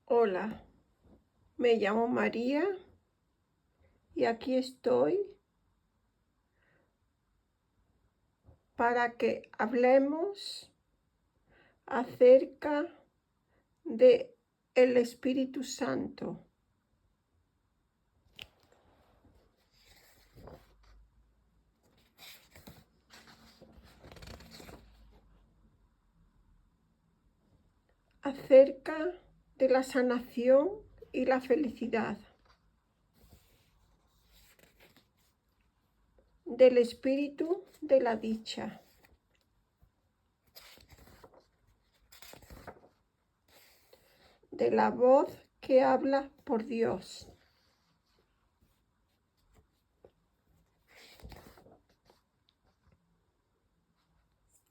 Hola, me llamo María y aquí estoy para que hablemos acerca de el Espíritu Santo. Acerca de la sanación y la felicidad. Del espíritu de la dicha. De la voz que habla por Dios.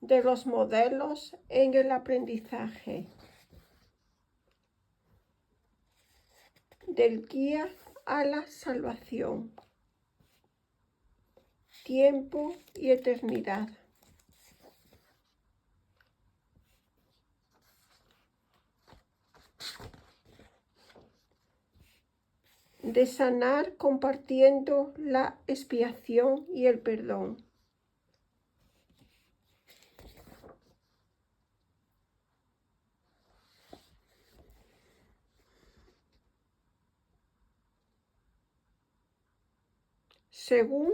De los modelos en el aprendizaje. Del guía a la salvación. Tiempo y eternidad. De sanar compartiendo la expiación y el perdón. Según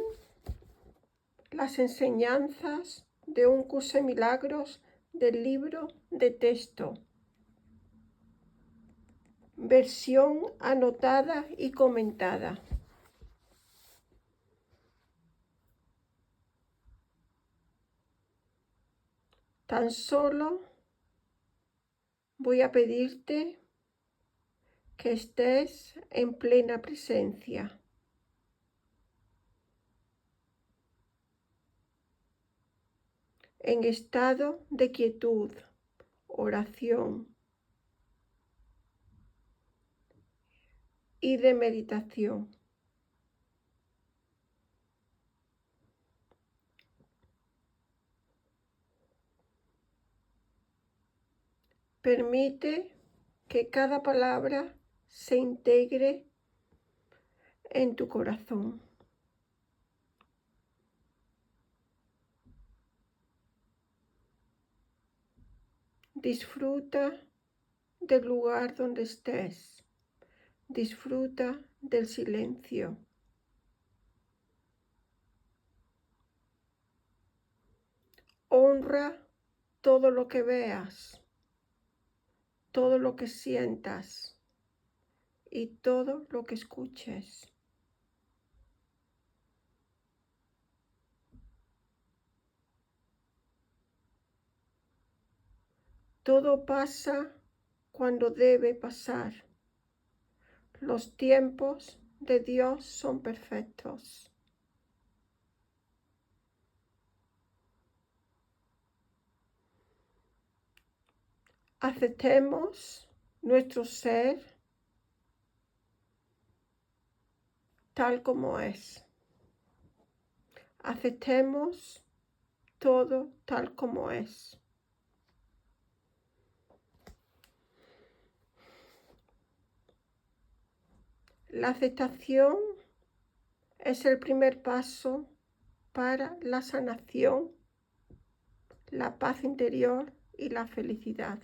las enseñanzas de un curso de milagros del libro de texto. Versión anotada y comentada. Tan solo voy a pedirte que estés en plena presencia. En estado de quietud, oración y de meditación. Permite que cada palabra se integre en tu corazón. Disfruta del lugar donde estés. Disfruta del silencio. Honra todo lo que veas, todo lo que sientas y todo lo que escuches. Todo pasa cuando debe pasar. Los tiempos de Dios son perfectos. Aceptemos nuestro ser tal como es. Aceptemos todo tal como es. La aceptación es el primer paso para la sanación, la paz interior y la felicidad.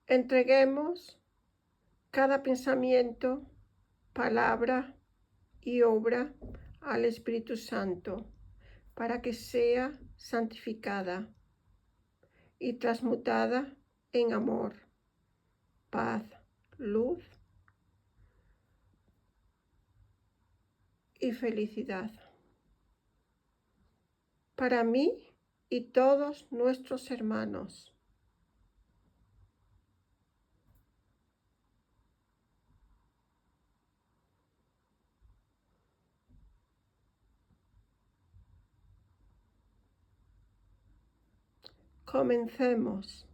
Entreguemos cada pensamiento, palabra y obra al Espíritu Santo para que sea santificada y transmutada en amor, paz, luz y felicidad. Para mí y todos nuestros hermanos. Comencemos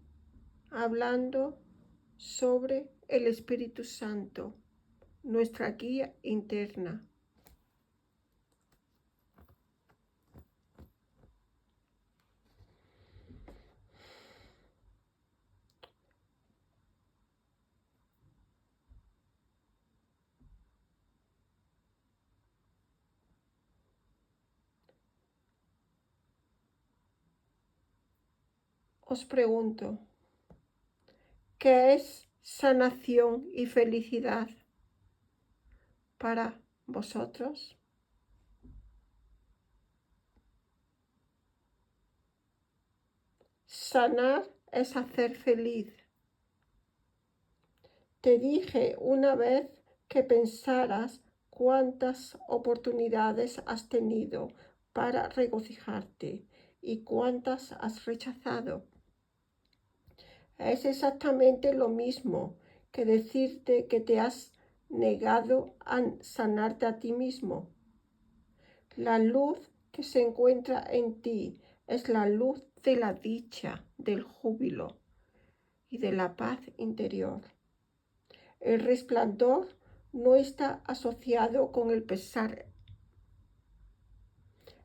hablando sobre el Espíritu Santo, nuestra guía interna. Os pregunto, ¿qué es sanación y felicidad para vosotros? Sanar es hacer feliz. Te dije una vez que pensaras cuántas oportunidades has tenido para regocijarte y cuántas has rechazado. Es exactamente lo mismo que decirte que te has negado a sanarte a ti mismo. La luz que se encuentra en ti es la luz de la dicha, del júbilo y de la paz interior. El resplandor no está asociado con el pesar.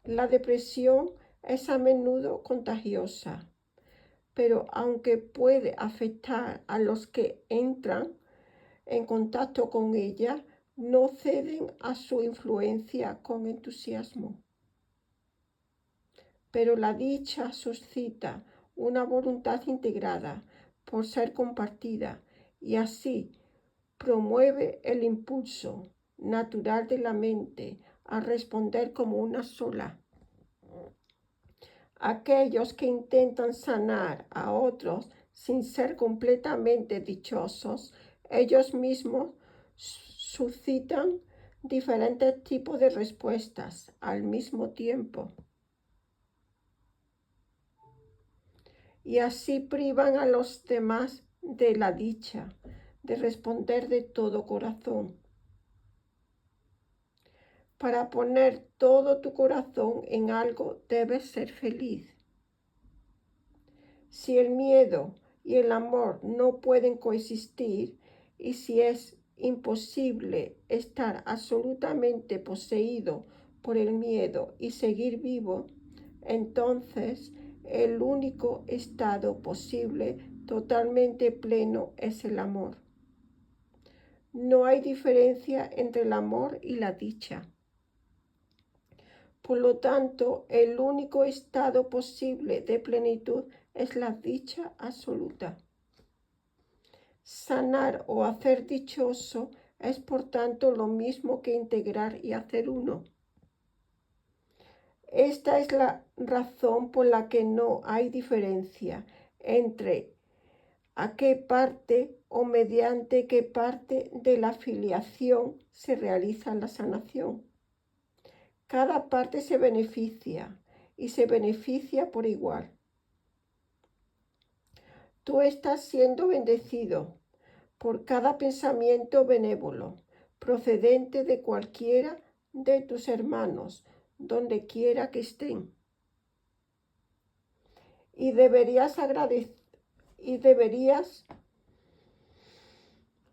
La depresión es a menudo contagiosa, pero aunque puede afectar a los que entran en contacto con ella, no ceden a su influencia con entusiasmo. Pero la dicha suscita una voluntad integrada por ser compartida y así promueve el impulso natural de la mente a responder como una sola. Aquellos que intentan sanar a otros sin ser completamente dichosos, ellos mismos suscitan diferentes tipos de respuestas al mismo tiempo. Y así privan a los demás de la dicha, de responder de todo corazón. Para poner todo tu corazón en algo, debes ser feliz. Si el miedo y el amor no pueden coexistir, y si es imposible estar absolutamente poseído por el miedo y seguir vivo, entonces el único estado posible totalmente pleno es el amor. No hay diferencia entre el amor y la dicha. Por lo tanto, el único estado posible de plenitud es la dicha absoluta. Sanar o hacer dichoso es por tanto lo mismo que integrar y hacer uno. Esta es la razón por la que no hay diferencia entre a qué parte o mediante qué parte de la filiación se realiza la sanación. Cada parte se beneficia y se beneficia por igual. Tú estás siendo bendecido por cada pensamiento benévolo procedente de cualquiera de tus hermanos, donde quiera que estén. Y deberías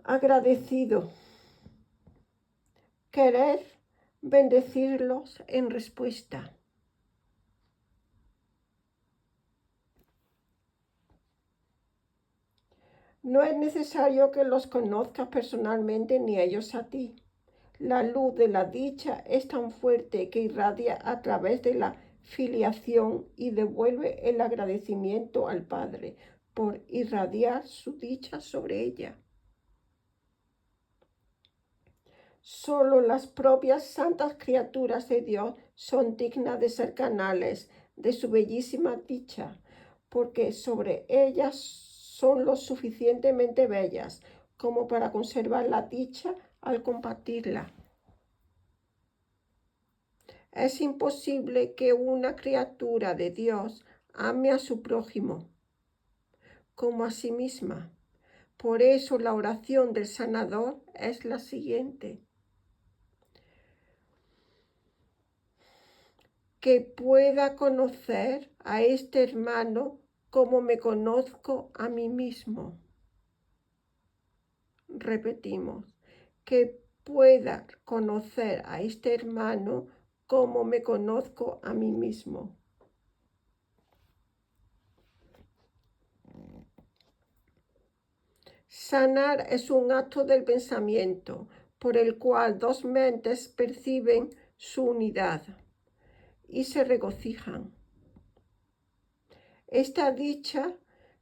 agradecido querer bendecirlos en respuesta. No es necesario que los conozcas personalmente ni ellos a ti. La luz de la dicha es tan fuerte que irradia a través de la filiación y devuelve el agradecimiento al Padre por irradiar su dicha sobre ella. Solo las propias santas criaturas de Dios son dignas de ser canales de su bellísima dicha, porque sobre ellas son lo suficientemente bellas como para conservar la dicha al compartirla. Es imposible que una criatura de Dios ame a su prójimo como a sí misma. Por eso la oración del sanador es la siguiente: que pueda conocer a este hermano como me conozco a mí mismo. repetimos, que pueda conocer a este hermano como me conozco a mí mismo. Sanar es un acto del pensamiento por el cual dos mentes perciben su unidad y se regocijan. Esta dicha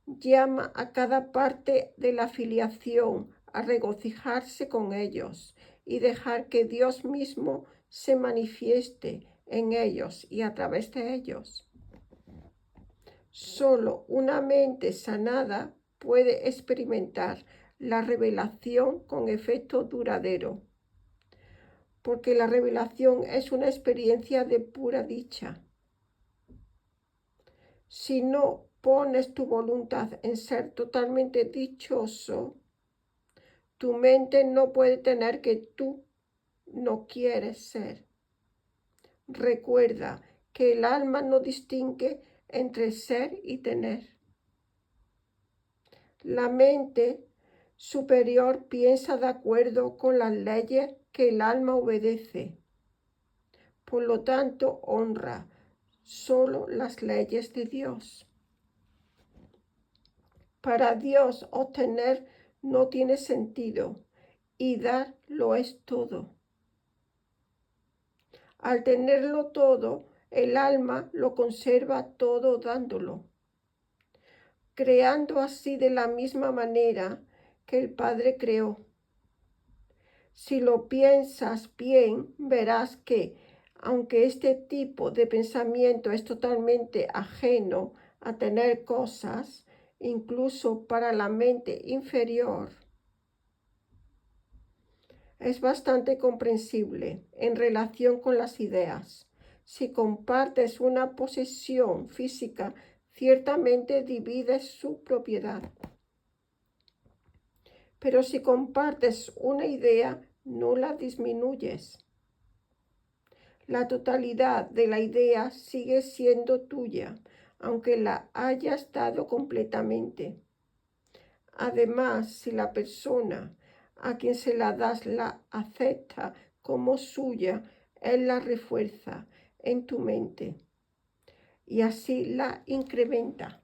llama a cada parte de la filiación a regocijarse con ellos y dejar que Dios mismo se manifieste en ellos y a través de ellos. Solo una mente sanada puede experimentar la revelación con efecto duradero, porque la revelación es una experiencia de pura dicha. Si no pones tu voluntad en ser totalmente dichoso, tu mente no puede tener que tú no quieres ser. Recuerda que el alma no distingue entre ser y tener. La mente superior piensa de acuerdo con las leyes que el alma obedece. Por lo tanto, honra solo las leyes de Dios. Para Dios, obtener no tiene sentido y dar lo es todo. Al tenerlo todo, el alma lo conserva todo dándolo, creando así de la misma manera que el Padre creó. Si lo piensas bien, verás que, aunque este tipo de pensamiento es totalmente ajeno a tener cosas, incluso para la mente inferior, es bastante comprensible en relación con las ideas. Si compartes una posesión física, ciertamente divides su propiedad. Pero si compartes una idea, no la disminuyes. La totalidad de la idea sigue siendo tuya, aunque la hayas dado completamente. Además, si la persona a quien se la das la acepta como suya, él la refuerza en tu mente y así la incrementa.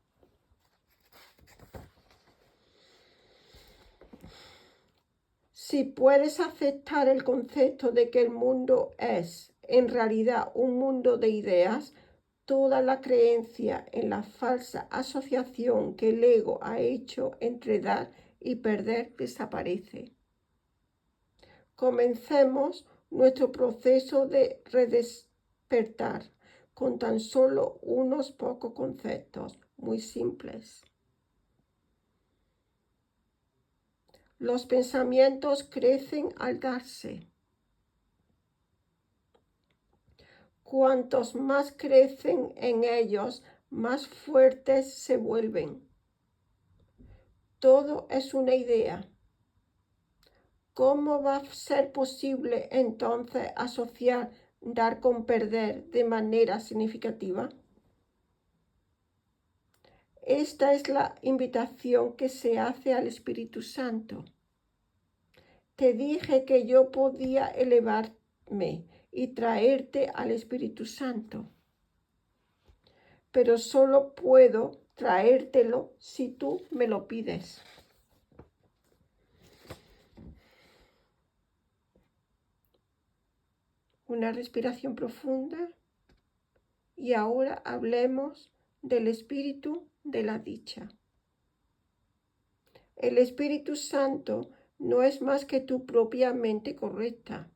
Si puedes aceptar el concepto de que el mundo es en realidad un mundo de ideas, toda la creencia en la falsa asociación que el ego ha hecho entre dar y perder desaparece. Comencemos nuestro proceso de redespertar con tan solo unos pocos conceptos muy simples. Los pensamientos crecen al darse. Cuantos más crecen en ellos, más fuertes se vuelven. Todo es una idea. ¿Cómo va a ser posible entonces asociar dar con perder de manera significativa? Esta es la invitación que se hace al Espíritu Santo. Te dije que yo podía elevarme y traerte al Espíritu Santo, pero solo puedo traértelo si tú me lo pides. Una respiración profunda y ahora hablemos del espíritu de la dicha. El Espíritu Santo no es más que tu propia mente correcta.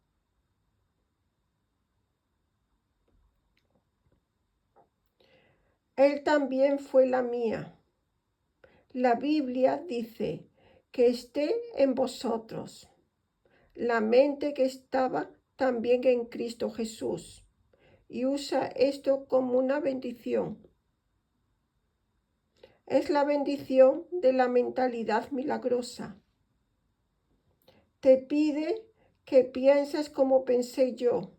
Él también fue la mía. La Biblia dice que esté en vosotros la mente que estaba también en Cristo Jesús, y usa esto como una bendición. Es la bendición de la mentalidad milagrosa. Te pide que pienses como pensé yo,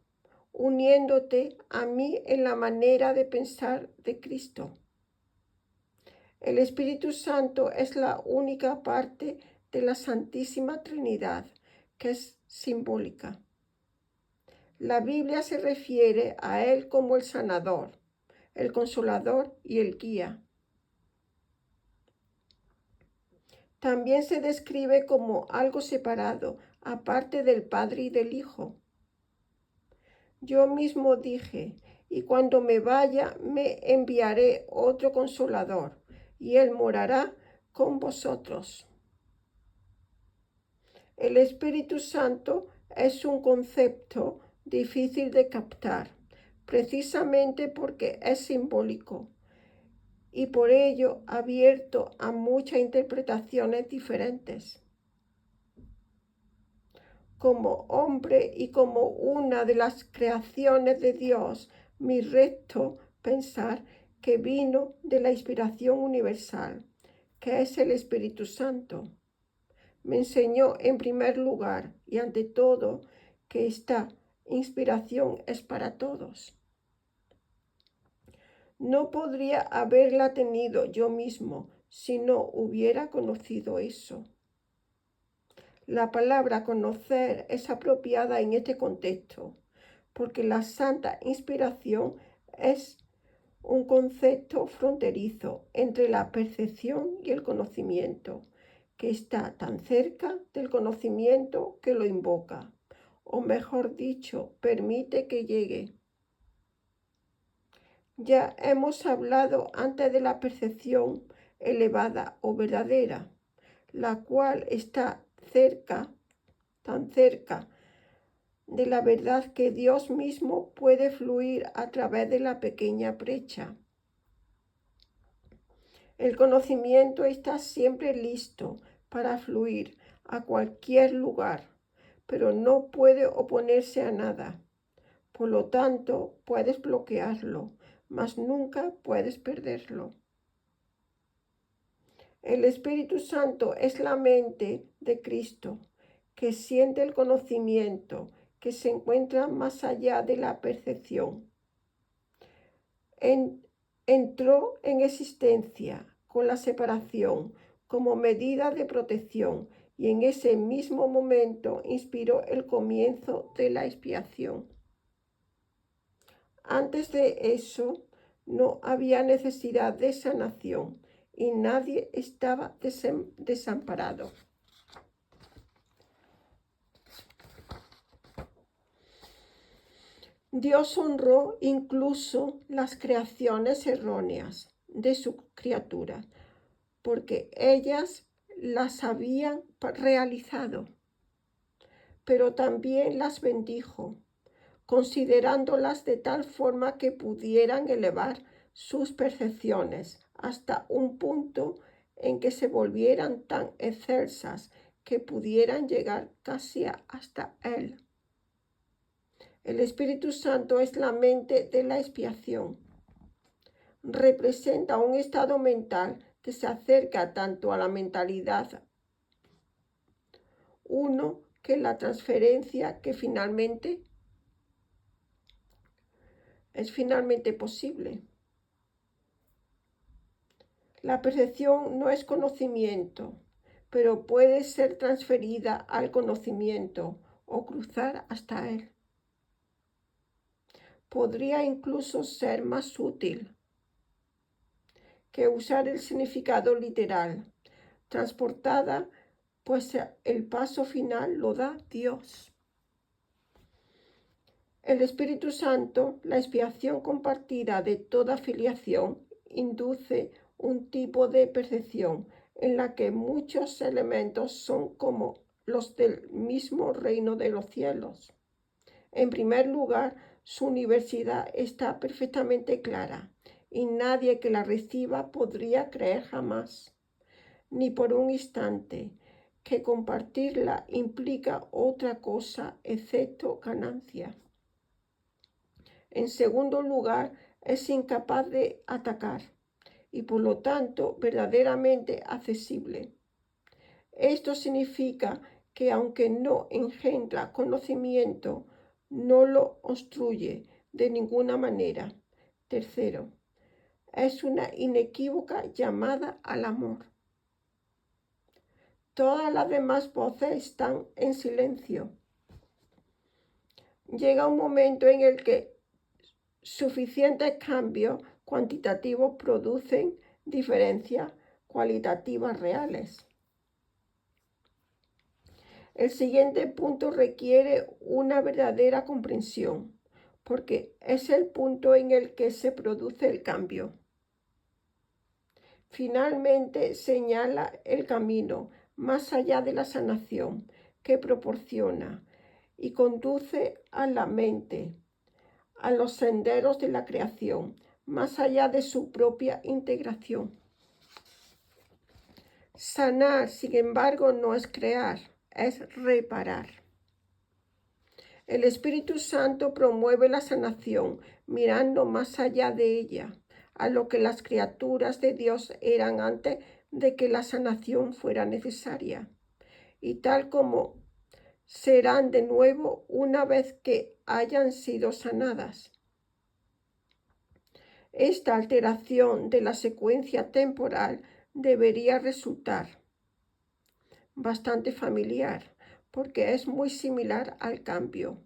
uniéndote a mí en la manera de pensar de Cristo. El Espíritu Santo es la única parte de la Santísima Trinidad, que es simbólica. La Biblia se refiere a Él como el sanador, el consolador y el guía. También se describe como algo separado, aparte del Padre y del Hijo. Yo mismo dije, y cuando me vaya me enviaré otro consolador, y Él morará con vosotros. El Espíritu Santo es un concepto difícil de captar, precisamente porque es simbólico y por ello abierto a muchas interpretaciones diferentes. Como hombre y como una de las creaciones de Dios, mi recto pensar que vino de la inspiración universal, que es el Espíritu Santo. Me enseñó en primer lugar y ante todo que esta inspiración es para todos. No podría haberla tenido yo mismo si no hubiera conocido eso. La palabra conocer es apropiada en este contexto, porque la santa inspiración es un concepto fronterizo entre la percepción y el conocimiento, que está tan cerca del conocimiento que lo invoca, o mejor dicho, permite que llegue. Ya hemos hablado antes de la percepción elevada o verdadera, la cual está cerca, tan cerca de la verdad que Dios mismo puede fluir a través de la pequeña brecha. El conocimiento está siempre listo para fluir a cualquier lugar, pero no puede oponerse a nada. Por lo tanto, puedes bloquearlo, mas nunca puedes perderlo. El Espíritu Santo es la mente de Cristo, que siente el conocimiento, que se encuentra más allá de la percepción. Entró en existencia con la separación como medida de protección y en ese mismo momento inspiró el comienzo de la expiación. Antes de eso no había necesidad de sanación y nadie estaba desamparado. Dios honró incluso las creaciones erróneas de sus criaturas, porque ellas las habían realizado, pero también las bendijo, considerándolas de tal forma que pudieran elevar sus percepciones hasta un punto en que se volvieran tan excelsas que pudieran llegar casi hasta Él. El Espíritu Santo es la mente de la expiación. Representa un estado mental que se acerca tanto a la mentalidad uno que la transferencia que es finalmente posible. La percepción no es conocimiento, pero puede ser transferida al conocimiento o cruzar hasta él. Podría incluso ser más útil que usar el significado literal, transportada, pues el paso final lo da Dios. El Espíritu Santo, la expiación compartida de toda filiación, induce un tipo de percepción en la que muchos elementos son como los del mismo reino de los cielos. En primer lugar, su universidad está perfectamente clara y nadie que la reciba podría creer jamás, ni por un instante, que compartirla implica otra cosa excepto ganancia. En segundo lugar, es incapaz de atacar y por lo tanto verdaderamente accesible. Esto significa que aunque no engendra conocimiento, no lo obstruye de ninguna manera. Tercero, es una inequívoca llamada al amor. Todas las demás voces están en silencio. Llega un momento en el que suficientes cambios cuantitativos producen diferencias cualitativas reales. El siguiente punto requiere una verdadera comprensión, porque es el punto en el que se produce el cambio. Finalmente señala el camino más allá de la sanación que proporciona y conduce a la mente, a los senderos de la creación, más allá de su propia integración. Sanar, sin embargo, no es crear, es reparar. El Espíritu Santo promueve la sanación, mirando más allá de ella, a lo que las criaturas de Dios eran antes de que la sanación fuera necesaria, y tal como serán de nuevo una vez que hayan sido sanadas. Esta alteración de la secuencia temporal debería resultar bastante familiar, porque es muy similar al cambio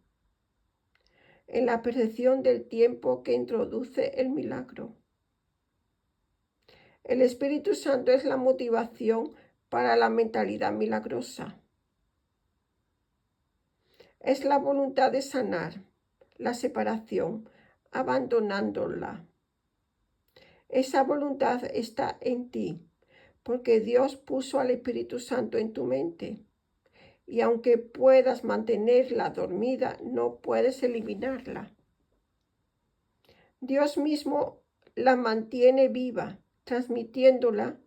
en la percepción del tiempo que introduce el milagro. El Espíritu Santo es la motivación para la mentalidad milagrosa. Es la voluntad de sanar la separación, abandonándola. Esa voluntad está en ti, porque Dios puso al Espíritu Santo en tu mente. Y aunque puedas mantenerla dormida, no puedes eliminarla. Dios mismo la mantiene viva, transmitiéndola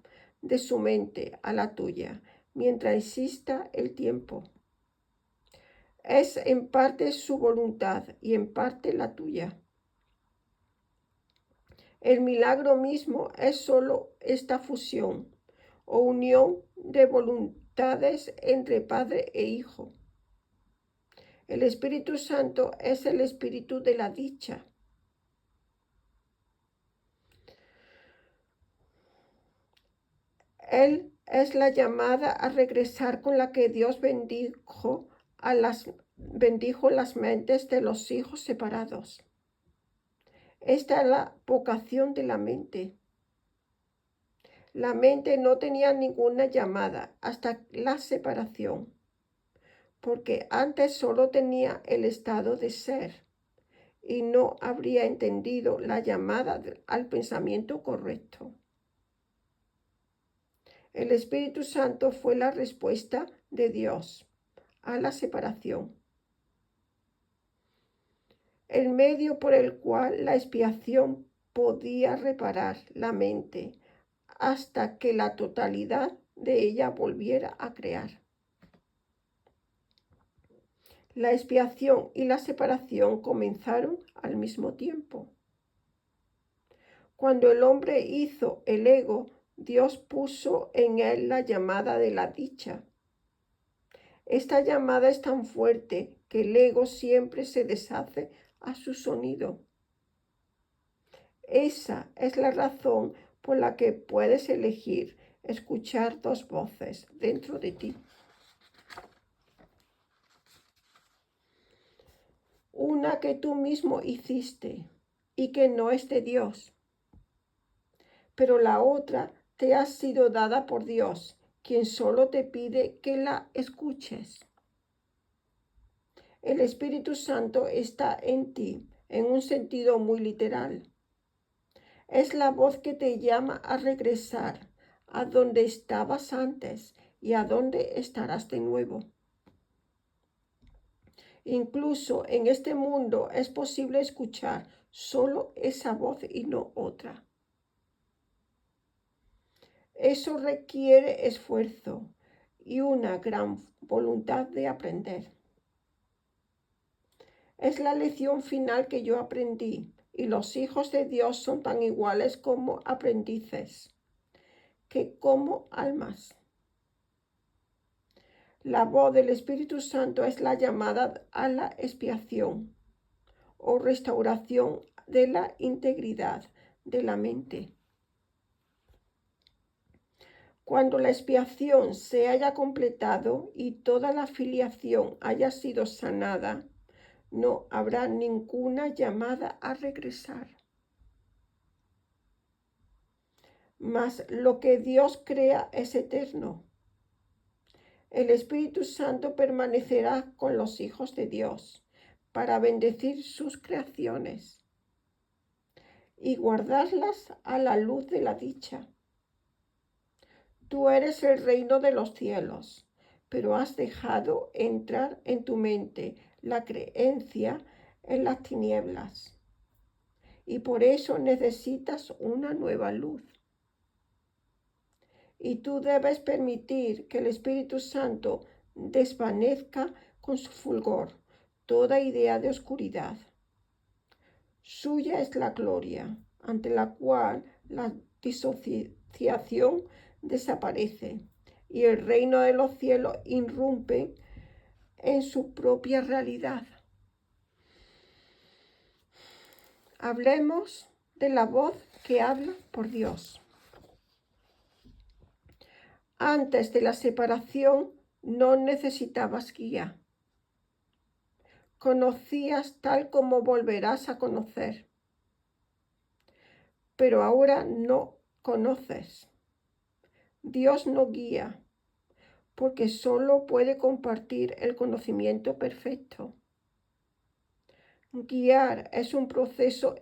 de su mente a la tuya, mientras exista el tiempo. Es en parte su voluntad y en parte la tuya. El milagro mismo es solo esta fusión o unión de voluntades entre Padre e Hijo. El Espíritu Santo es el espíritu de la dicha. Él es la llamada a regresar con la que Dios bendijo las mentes de los hijos separados. Esta es la vocación de la mente. La mente no tenía ninguna llamada hasta la separación, porque antes solo tenía el estado de ser y no habría entendido la llamada al pensamiento correcto. El Espíritu Santo fue la respuesta de Dios a la separación, el medio por el cual la expiación podía reparar la mente hasta que la totalidad de ella volviera a crear. La expiación y la separación comenzaron al mismo tiempo. Cuando el hombre hizo el ego, Dios puso en él la llamada de la dicha. Esta llamada es tan fuerte que el ego siempre se deshace a su sonido. Esa es la razón por la que puedes elegir escuchar dos voces dentro de ti. Una que tú mismo hiciste y que no es de Dios, pero la otra te ha sido dada por Dios, quien solo te pide que la escuches. El Espíritu Santo está en ti en un sentido muy literal. Es la voz que te llama a regresar a donde estabas antes y a donde estarás de nuevo. Incluso en este mundo es posible escuchar solo esa voz y no otra. Eso requiere esfuerzo y una gran voluntad de aprender. Es la lección final que yo aprendí, y los hijos de Dios son tan iguales como aprendices que como almas. La voz del Espíritu Santo es la llamada a la expiación o restauración de la integridad de la mente. Cuando la expiación se haya completado y toda la filiación haya sido sanada, no habrá ninguna llamada a regresar. Mas lo que Dios crea es eterno. El Espíritu Santo permanecerá con los hijos de Dios para bendecir sus creaciones y guardarlas a la luz de la dicha. Tú eres el reino de los cielos, pero has dejado entrar en tu mente la creencia en las tinieblas, y por eso necesitas una nueva luz. Y tú debes permitir que el Espíritu Santo desvanezca con su fulgor toda idea de oscuridad. Suya es la gloria, ante la cual la disociación desaparece y el reino de los cielos irrumpe en su propia realidad. Hablemos de la voz que habla por Dios. Antes de la separación no necesitabas guía. Conocías tal como volverás a conocer. Pero ahora no conoces. Dios no guía, porque solo puede compartir el conocimiento perfecto. Guiar es un proceso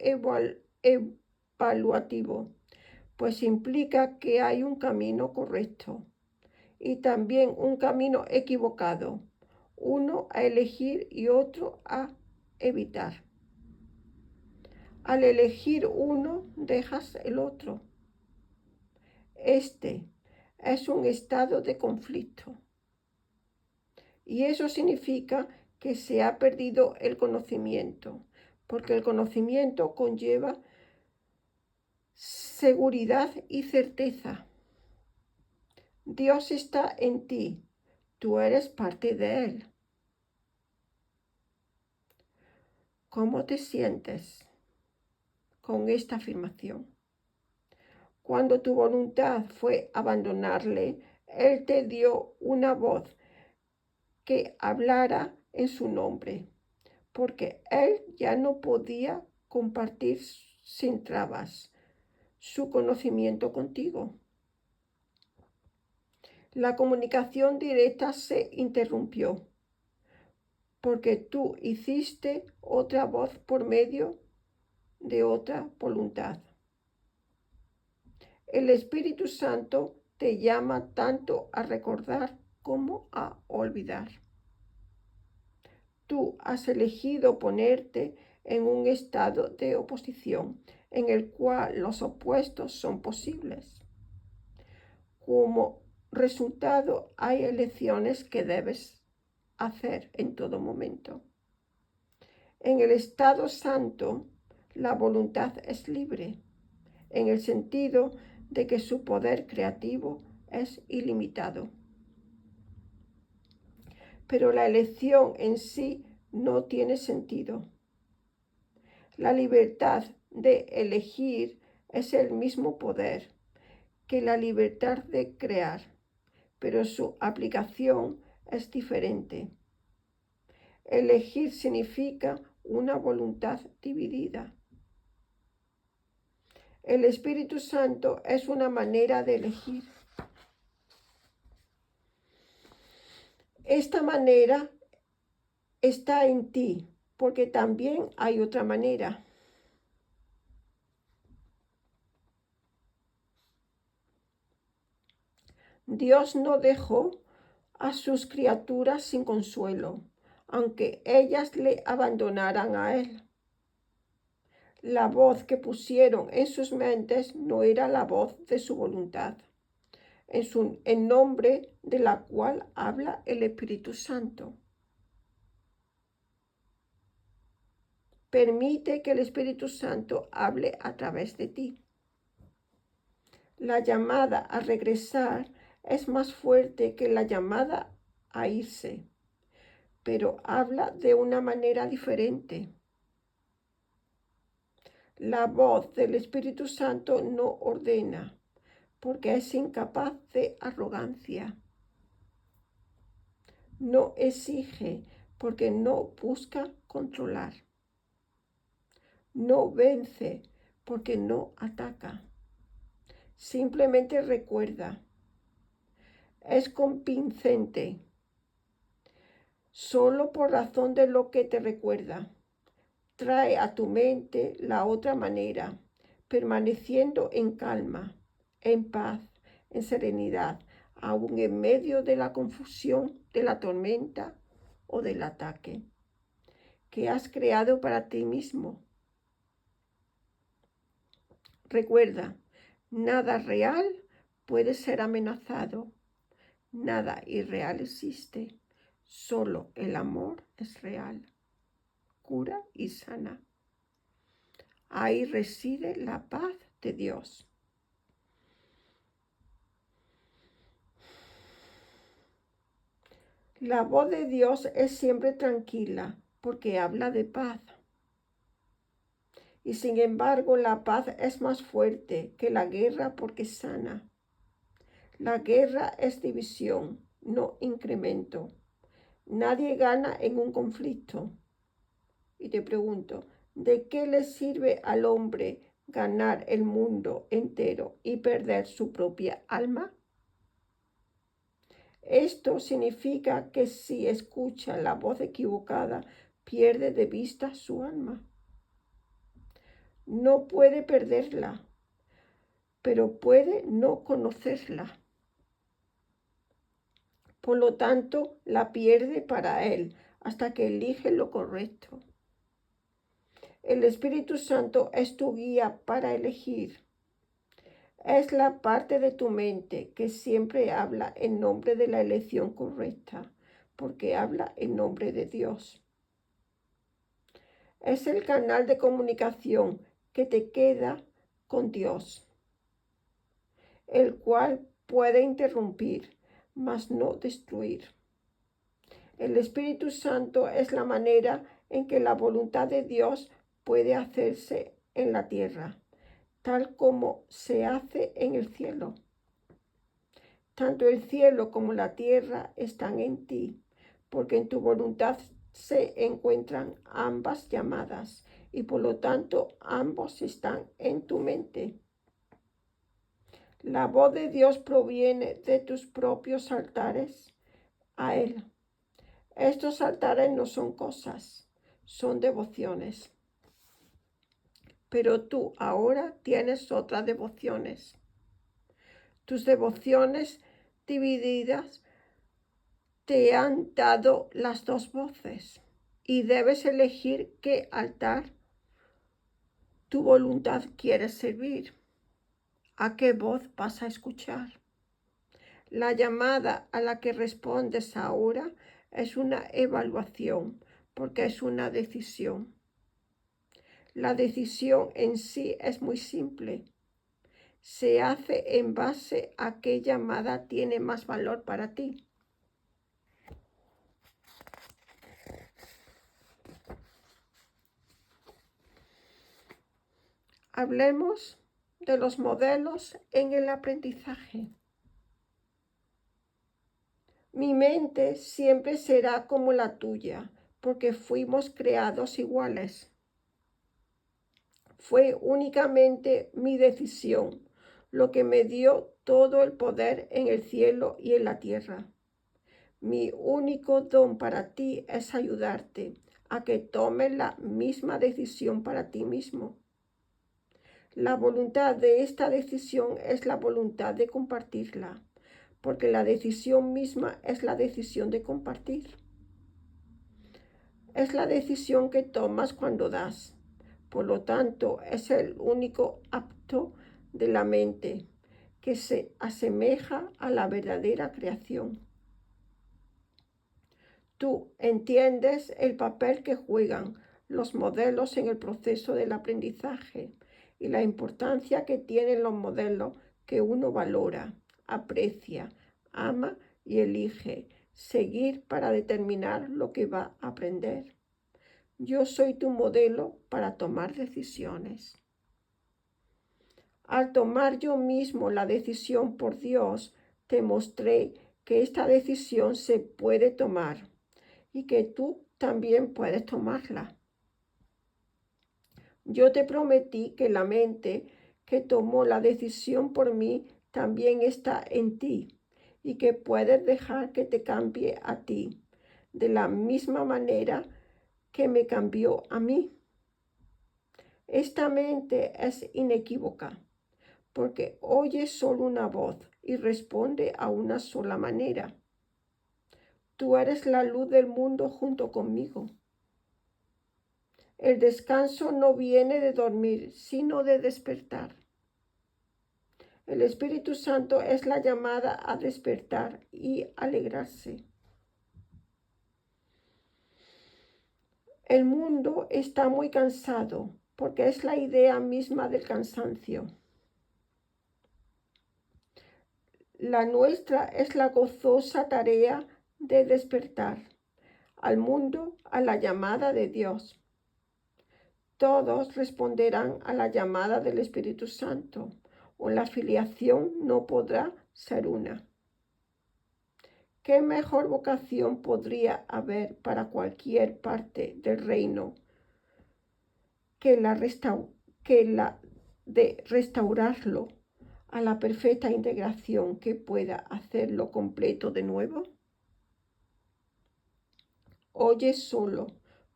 evaluativo, pues implica que hay un camino correcto y también un camino equivocado, uno a elegir y otro a evitar. Al elegir uno, dejas el otro. Este es un estado de conflicto. Y eso significa que se ha perdido el conocimiento, porque el conocimiento conlleva seguridad y certeza. Dios está en ti, tú eres parte de Él. ¿Cómo te sientes con esta afirmación? Cuando tu voluntad fue abandonarle, Él te dio una voz que hablara en su nombre, porque Él ya no podía compartir sin trabas su conocimiento contigo. La comunicación directa se interrumpió, porque tú hiciste otra voz por medio de otra voluntad. El Espíritu Santo te llama tanto a recordar como a olvidar. Tú has elegido ponerte en un estado de oposición en el cual los opuestos son posibles. Como resultado, hay elecciones que debes hacer en todo momento. En el estado santo, la voluntad es libre, en el sentido de que su poder creativo es ilimitado. Pero la elección en sí no tiene sentido. La libertad de elegir es el mismo poder que la libertad de crear, pero su aplicación es diferente. Elegir significa una voluntad dividida. El Espíritu Santo es una manera de elegir. Esta manera está en ti, porque también hay otra manera. Dios no dejó a sus criaturas sin consuelo, aunque ellas le abandonaran a Él. La voz que pusieron en sus mentes no era la voz de su voluntad, en nombre de la cual habla el Espíritu Santo. Permite que el Espíritu Santo hable a través de ti. La llamada a regresar es más fuerte que la llamada a irse, pero habla de una manera diferente. La voz del Espíritu Santo no ordena, porque es incapaz de arrogancia. No exige, porque no busca controlar. No vence, porque no ataca. Simplemente recuerda. Es convincente, solo por razón de lo que te recuerda. Trae a tu mente la otra manera, permaneciendo en calma, en paz, en serenidad, aun en medio de la confusión, de la tormenta o del ataque que has creado para ti mismo. Recuerda, nada real puede ser amenazado, nada irreal existe, solo el amor es real, cura y sana. Ahí reside la paz de Dios. La voz de Dios es siempre tranquila porque habla de paz. Y sin embargo, la paz es más fuerte que la guerra porque sana. La guerra es división, no incremento. Nadie gana en un conflicto. Y te pregunto, ¿de qué le sirve al hombre ganar el mundo entero y perder su propia alma? Esto significa que si escucha la voz equivocada, pierde de vista su alma. No puede perderla, pero puede no conocerla. Por lo tanto, la pierde para él hasta que elige lo correcto. El Espíritu Santo es tu guía para elegir. Es la parte de tu mente que siempre habla en nombre de la elección correcta, porque habla en nombre de Dios. Es el canal de comunicación que te queda con Dios, el cual puede interrumpir, mas no destruir. El Espíritu Santo es la manera en que la voluntad de Dios puede hacerse en la tierra, tal como se hace en el cielo. Tanto el cielo como la tierra están en ti, porque en tu voluntad se encuentran ambas llamadas y por lo tanto ambos están en tu mente. La voz de Dios proviene de tus propios altares a Él. Estos altares no son cosas, son devociones. Pero tú ahora tienes otras devociones. Tus devociones divididas te han dado las dos voces y debes elegir qué altar tu voluntad quieres servir. ¿A qué voz vas a escuchar? La llamada a la que respondes ahora es una evaluación porque es una decisión. La decisión en sí es muy simple. Se hace en base a qué llamada tiene más valor para ti. Hablemos de los modelos en el aprendizaje. Mi mente siempre será como la tuya, porque fuimos creados iguales. Fue únicamente mi decisión lo que me dio todo el poder en el cielo y en la tierra. Mi único don para ti es ayudarte a que tomes la misma decisión para ti mismo. La voluntad de esta decisión es la voluntad de compartirla, porque la decisión misma es la decisión de compartir. Es la decisión que tomas cuando das. Por lo tanto, es el único acto de la mente que se asemeja a la verdadera creación. Tú entiendes el papel que juegan los modelos en el proceso del aprendizaje y la importancia que tienen los modelos que uno valora, aprecia, ama y elige seguir para determinar lo que va a aprender. Yo soy tu modelo para tomar decisiones. Al tomar yo mismo la decisión por Dios, te mostré que esta decisión se puede tomar y que tú también puedes tomarla. Yo te prometí que la mente que tomó la decisión por mí también está en ti y que puedes dejar que te cambie a ti de la misma manera que me cambió a mí. Esta mente es inequívoca porque oye solo una voz y responde a una sola manera. Tú eres la luz del mundo junto conmigo. El descanso no viene de dormir, sino de despertar. El Espíritu Santo es la llamada a despertar y alegrarse. El mundo está muy cansado porque es la idea misma del cansancio. La nuestra es la gozosa tarea de despertar al mundo a la llamada de Dios. Todos responderán a la llamada del Espíritu Santo, o la filiación no podrá ser una. ¿Qué mejor vocación podría haber para cualquier parte del reino que la de restaurarlo a la perfecta integración que pueda hacerlo completo de nuevo? Oye solo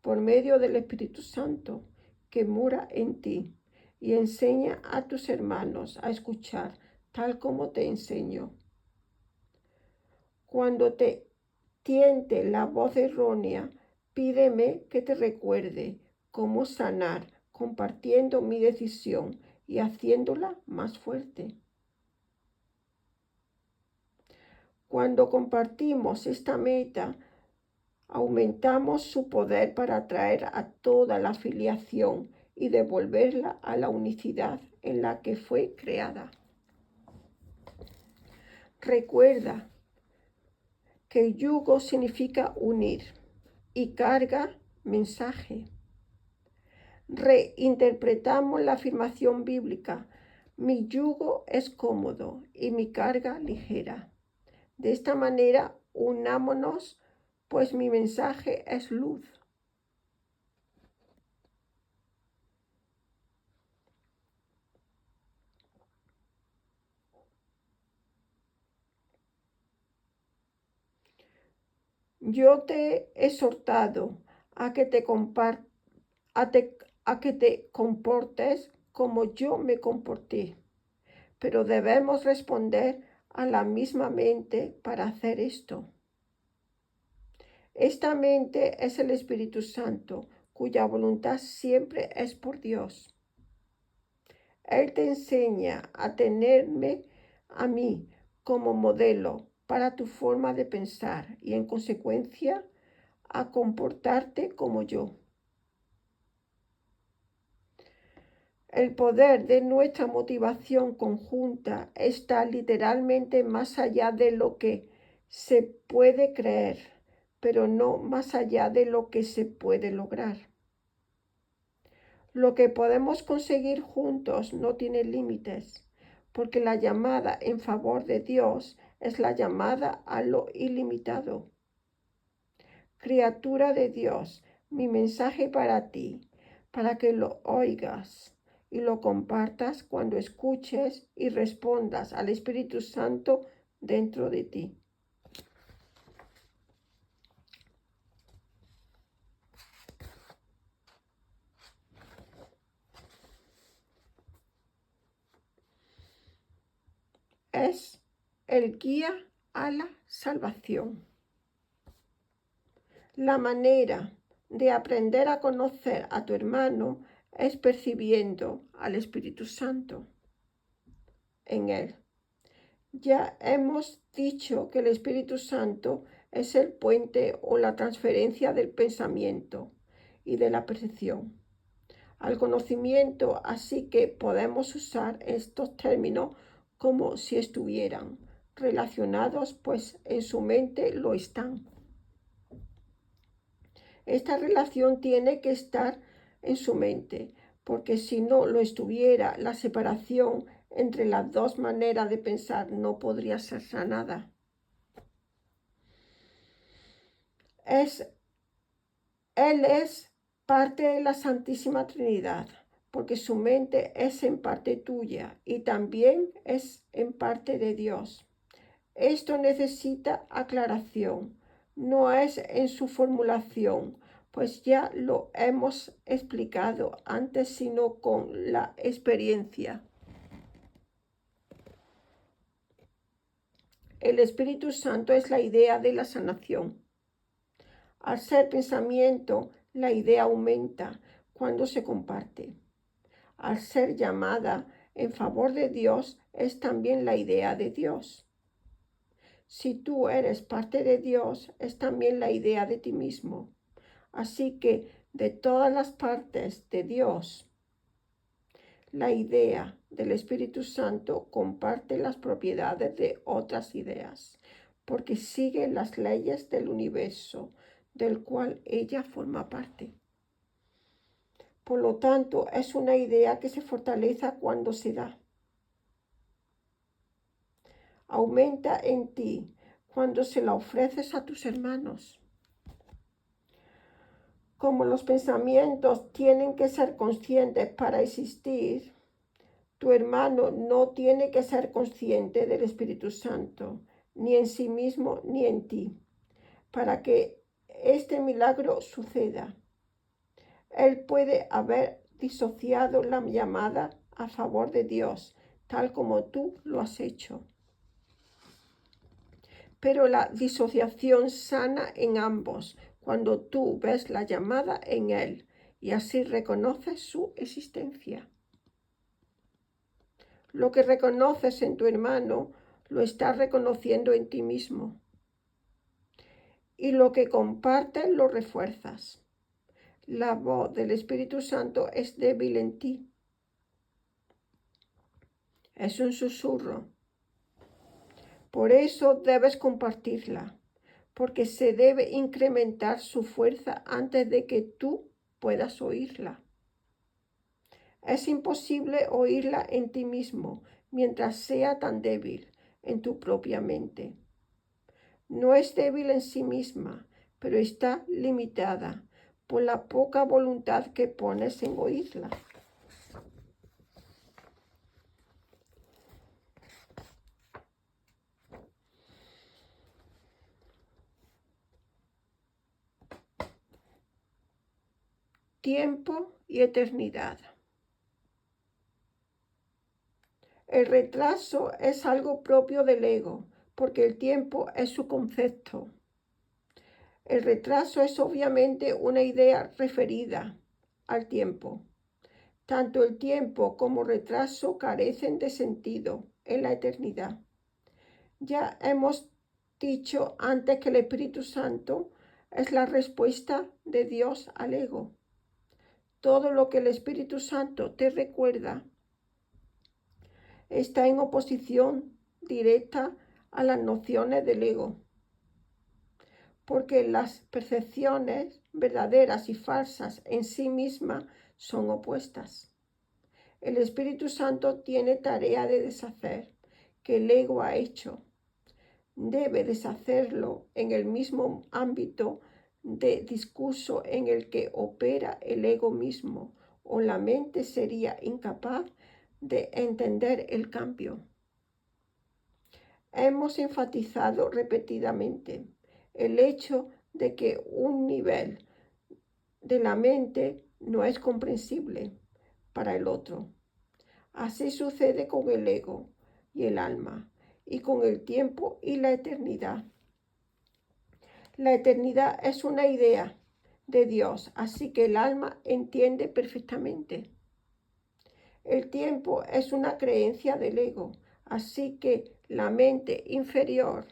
por medio del Espíritu Santo que mora en ti y enseña a tus hermanos a escuchar tal como te enseño. Cuando te tiente la voz errónea, pídeme que te recuerde cómo sanar compartiendo mi decisión y haciéndola más fuerte. Cuando compartimos esta meta, aumentamos su poder para atraer a toda la filiación y devolverla a la unicidad en la que fue creada. Recuerda que yugo significa unir y carga, mensaje. Reinterpretamos la afirmación bíblica: mi yugo es cómodo y mi carga ligera. De esta manera, unámonos, pues mi mensaje es luz. Yo te he exhortado a que te comportes como yo me comporté, pero debemos responder a la misma mente para hacer esto. Esta mente es el Espíritu Santo, cuya voluntad siempre es por Dios. Él te enseña a tenerme a mí como modelo para tu forma de pensar y, en consecuencia, a comportarte como yo. El poder de nuestra motivación conjunta está literalmente más allá de lo que se puede creer, pero no más allá de lo que se puede lograr. Lo que podemos conseguir juntos no tiene límites, porque la llamada en favor de Dios es la llamada a lo ilimitado. Criatura de Dios, mi mensaje para ti, para que lo oigas y lo compartas cuando escuches y respondas al Espíritu Santo dentro de ti. Es el guía a la salvación. La manera de aprender a conocer a tu hermano es percibiendo al Espíritu Santo en él. Ya hemos dicho que el Espíritu Santo es el puente o la transferencia del pensamiento y de la percepción al conocimiento, así que podemos usar estos términos como si estuvieran relacionados, pues en su mente lo están. Esta relación tiene que estar en su mente, porque si no lo estuviera, la separación entre las dos maneras de pensar no podría ser sanada. Él es parte de la Santísima Trinidad, porque su mente es en parte tuya y también es en parte de Dios. Esto necesita aclaración, no es en su formulación, pues ya lo hemos explicado antes, sino con la experiencia. El Espíritu Santo es la idea de la sanación. Al ser pensamiento, la idea aumenta cuando se comparte. Al ser llamada en favor de Dios, es también la idea de Dios. Si tú eres parte de Dios, es también la idea de ti mismo. Así que de todas las partes de Dios, la idea del Espíritu Santo comparte las propiedades de otras ideas, porque sigue las leyes del universo, del cual ella forma parte. Por lo tanto, es una idea que se fortalece cuando se da. Aumenta en ti cuando se la ofreces a tus hermanos. Como los pensamientos tienen que ser conscientes para existir, tu hermano no tiene que ser consciente del Espíritu Santo, ni en sí mismo ni en ti, para que este milagro suceda. Él puede haber disociado la llamada a favor de Dios, tal como tú lo has hecho. Pero la disociación sana en ambos cuando tú ves la llamada en él y así reconoces su existencia. Lo que reconoces en tu hermano lo estás reconociendo en ti mismo. Y lo que compartes lo refuerzas. La voz del Espíritu Santo es débil en ti. Es un susurro. Por eso debes compartirla, porque se debe incrementar su fuerza antes de que tú puedas oírla. Es imposible oírla en ti mismo mientras sea tan débil en tu propia mente. No es débil en sí misma, pero está limitada por la poca voluntad que pones en oírla. Tiempo y eternidad. El retraso es algo propio del ego, porque el tiempo es su concepto. El retraso es obviamente una idea referida al tiempo. Tanto el tiempo como retraso carecen de sentido en la eternidad. Ya hemos dicho antes que el Espíritu Santo es la respuesta de Dios al ego. Todo lo que el Espíritu Santo te recuerda está en oposición directa a las nociones del ego, porque las percepciones verdaderas y falsas en sí mismas son opuestas. El Espíritu Santo tiene tarea de deshacer que el ego ha hecho. Debe deshacerlo en el mismo ámbito de discurso en el que opera el ego mismo, o la mente sería incapaz de entender el cambio. Hemos enfatizado repetidamente el hecho de que un nivel de la mente no es comprensible para el otro. Así sucede con el ego y el alma, y con el tiempo y la eternidad. La eternidad es una idea de Dios, así que el alma entiende perfectamente. El tiempo es una creencia del ego, así que la mente inferior,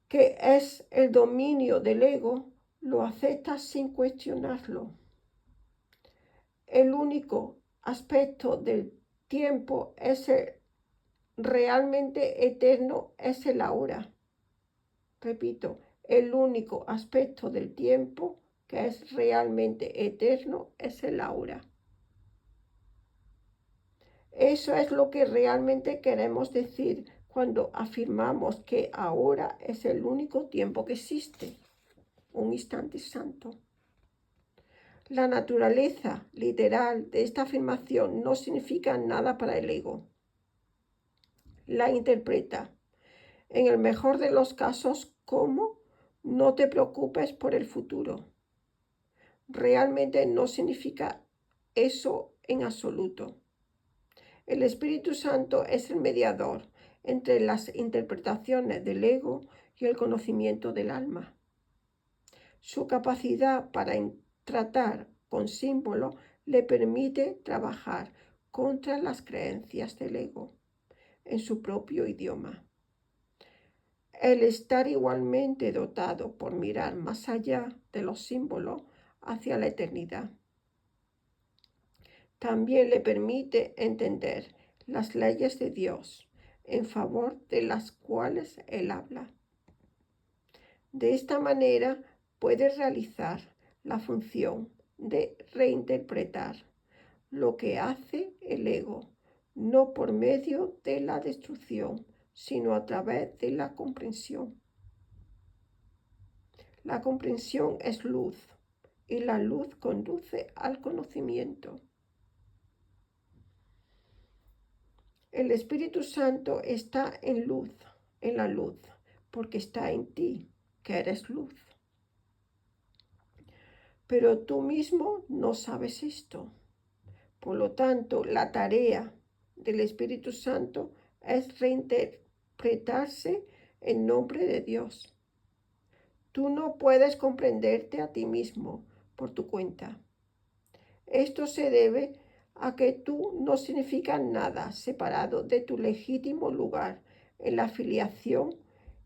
que es el dominio del ego, lo acepta sin cuestionarlo. El único aspecto del tiempo es el realmente eterno, es el ahora. Repito, el único aspecto del tiempo que es realmente eterno es el ahora. Eso es lo que realmente queremos decir cuando afirmamos que ahora es el único tiempo que existe, un instante santo. La naturaleza literal de esta afirmación no significa nada para el ego. La interpreta, en el mejor de los casos, como no te preocupes por el futuro. Realmente no significa eso en absoluto. El Espíritu Santo es el mediador entre las interpretaciones del ego y el conocimiento del alma. Su capacidad para tratar con símbolos le permite trabajar contra las creencias del ego en su propio idioma. El estar igualmente dotado por mirar más allá de los símbolos hacia la eternidad también le permite entender las leyes de Dios en favor de las cuales Él habla. De esta manera puede realizar la función de reinterpretar lo que hace el ego, no por medio de la destrucción, sino a través de la comprensión. La comprensión es luz y la luz conduce al conocimiento. El Espíritu Santo está en la luz, porque está en ti, que eres luz. Pero tú mismo no sabes esto. Por lo tanto, la tarea del Espíritu Santo es reinterpretarse en nombre de Dios. Tú no puedes comprenderte a ti mismo por tu cuenta. Esto se debe a que tú no significas nada separado de tu legítimo lugar en la filiación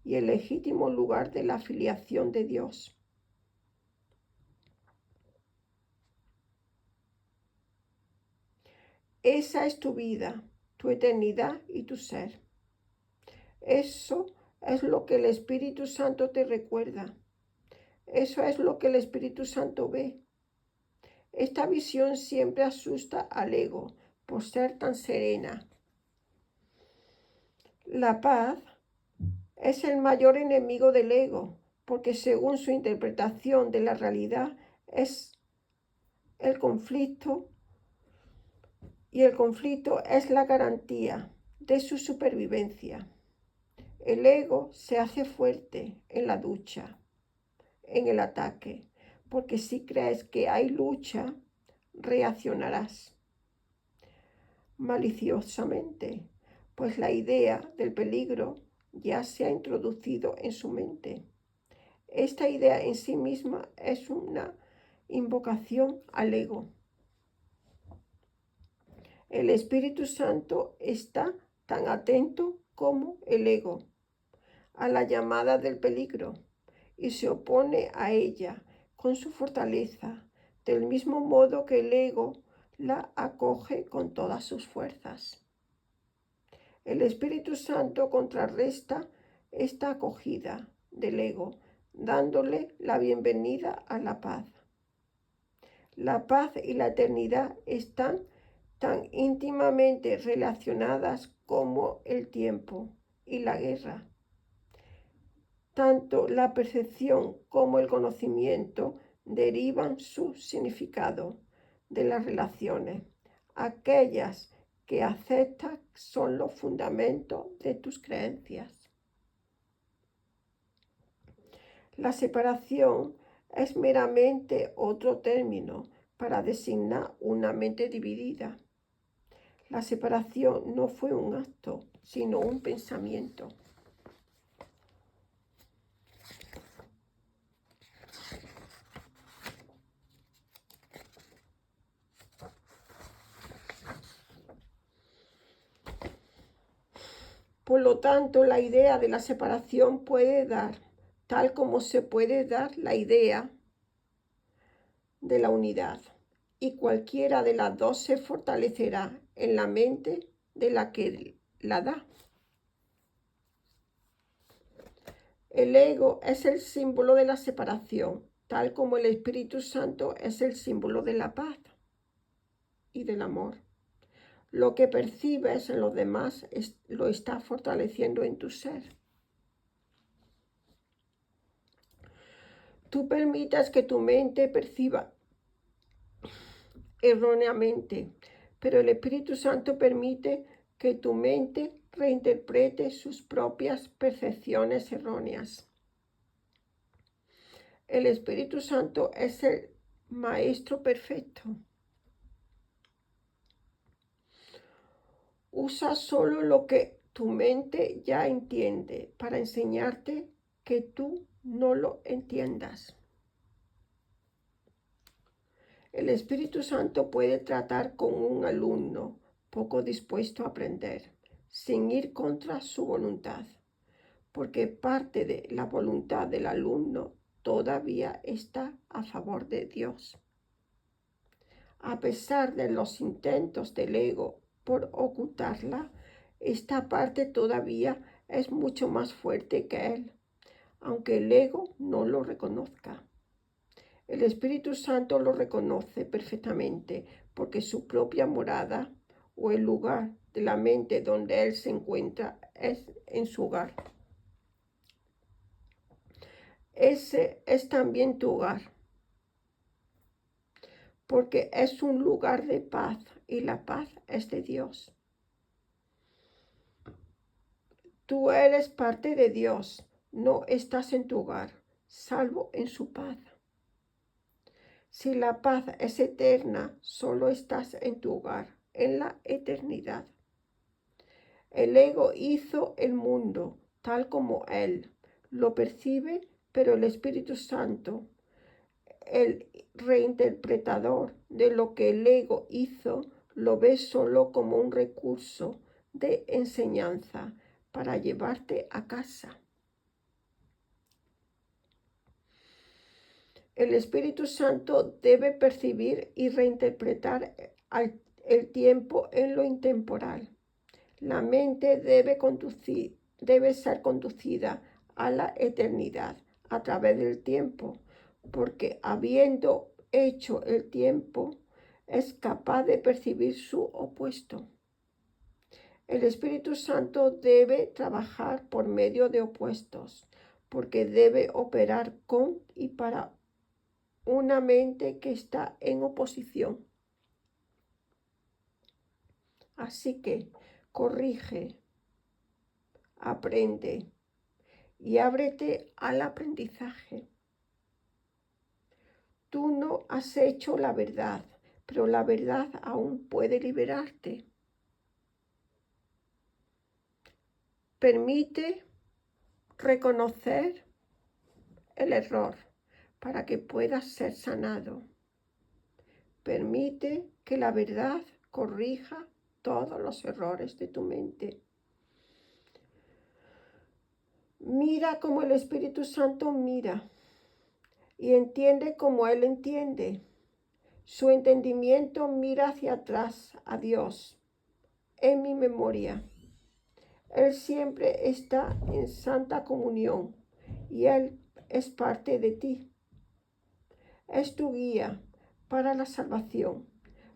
y el legítimo lugar de la filiación de Dios. Esa es tu vida, tu eternidad y tu ser. Eso es lo que el Espíritu Santo te recuerda. Eso es lo que el Espíritu Santo ve. Esta visión siempre asusta al ego por ser tan serena. La paz es el mayor enemigo del ego, porque según su interpretación de la realidad es el conflicto, y el conflicto es la garantía de su supervivencia. El ego se hace fuerte en la lucha, en el ataque, porque si crees que hay lucha, reaccionarás maliciosamente, pues la idea del peligro ya se ha introducido en su mente. Esta idea en sí misma es una invocación al ego. El Espíritu Santo está tan atento como el ego a la llamada del peligro y se opone a ella con su fortaleza, del mismo modo que el ego la acoge con todas sus fuerzas. El Espíritu Santo contrarresta esta acogida del ego, dándole la bienvenida a la paz. La paz y la eternidad están tan íntimamente relacionadas como el tiempo y la guerra. Tanto la percepción como el conocimiento derivan su significado de las relaciones. Aquellas que aceptas son los fundamentos de tus creencias. La separación es meramente otro término para designar una mente dividida. La separación no fue un acto, sino un pensamiento. Por lo tanto, la idea de la separación puede dar, tal como se puede dar la idea de la unidad, y cualquiera de las dos se fortalecerá en la mente de la que la da. El ego es el símbolo de la separación, tal como el Espíritu Santo es el símbolo de la paz y del amor. Lo que percibes en los demás lo está fortaleciendo en tu ser. Tú permitas que tu mente perciba erróneamente, pero el Espíritu Santo permite que tu mente reinterprete sus propias percepciones erróneas. El Espíritu Santo es el Maestro perfecto. Usa solo lo que tu mente ya entiende para enseñarte que tú no lo entiendas. El Espíritu Santo puede tratar con un alumno poco dispuesto a aprender, sin ir contra su voluntad, porque parte de la voluntad del alumno todavía está a favor de Dios. A pesar de los intentos del ego por ocultarla, esta parte todavía es mucho más fuerte que él, aunque el ego no lo reconozca. El Espíritu Santo lo reconoce perfectamente porque su propia morada o el lugar de la mente donde él se encuentra es en su hogar. Ese es también tu hogar, porque es un lugar de paz y la paz es de Dios. Tú eres parte de Dios, no estás en tu hogar, salvo en su paz. Si la paz es eterna, solo estás en tu hogar, en la eternidad. El ego hizo el mundo tal como él lo percibe, pero el Espíritu Santo, el reinterpretador de lo que el ego hizo, lo ve solo como un recurso de enseñanza para llevarte a casa. El Espíritu Santo debe percibir y reinterpretar el tiempo en lo intemporal. La mente debe ser conducida a la eternidad a través del tiempo, porque habiendo hecho el tiempo, es capaz de percibir su opuesto. El Espíritu Santo debe trabajar por medio de opuestos, porque debe operar con y para una mente que está en oposición. Así que corrige, aprende y ábrete al aprendizaje. Tú no has hecho la verdad, pero la verdad aún puede liberarte. Permite reconocer el error para que puedas ser sanado. Permite que la verdad corrija todos los errores de tu mente. Mira como el Espíritu Santo mira y entiende como Él entiende. Su entendimiento mira hacia atrás a Dios en mi memoria. Él siempre está en santa comunión y Él es parte de ti. Es tu guía para la salvación,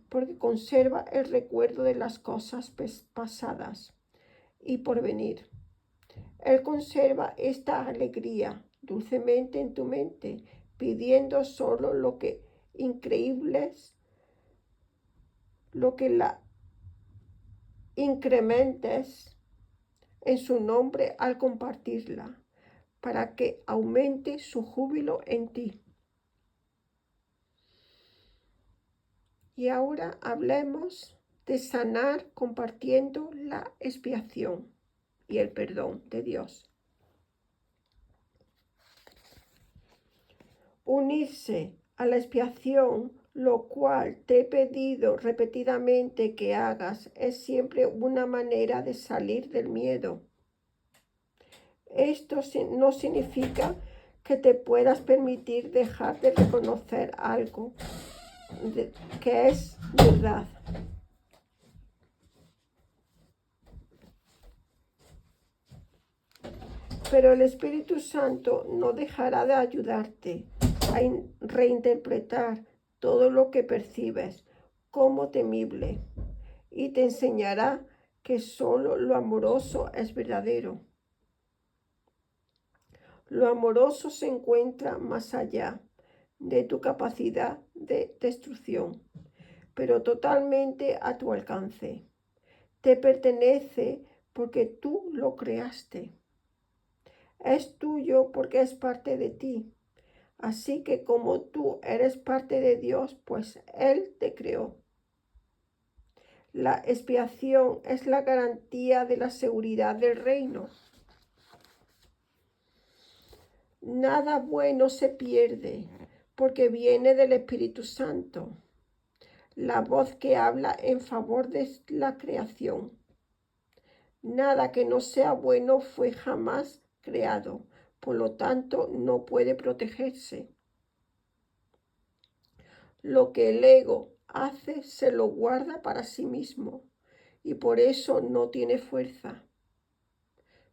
porque conserva el recuerdo de las cosas pasadas y por venir. Él conserva esta alegría dulcemente en tu mente, pidiendo solo lo que la incrementes en su nombre al compartirla, para que aumente su júbilo en ti. Y ahora hablemos de sanar compartiendo la expiación y el perdón de Dios. Unirse a la expiación, lo cual te he pedido repetidamente que hagas, es siempre una manera de salir del miedo. Esto no significa que te puedas permitir dejar de reconocer algo que es verdad. Pero el Espíritu Santo no dejará de ayudarte a reinterpretar todo lo que percibes como temible y te enseñará que solo lo amoroso es verdadero. Lo amoroso se encuentra más allá de tu capacidad de destrucción, pero totalmente a tu alcance. Te pertenece porque tú lo creaste. Es tuyo porque es parte de ti. Así que como tú eres parte de Dios, pues Él te creó. La expiación es la garantía de la seguridad del reino. Nada bueno se pierde porque viene del Espíritu Santo, la voz que habla en favor de la creación. Nada que no sea bueno fue jamás creado, por lo tanto no puede protegerse. Lo que el ego hace se lo guarda para sí mismo y por eso no tiene fuerza.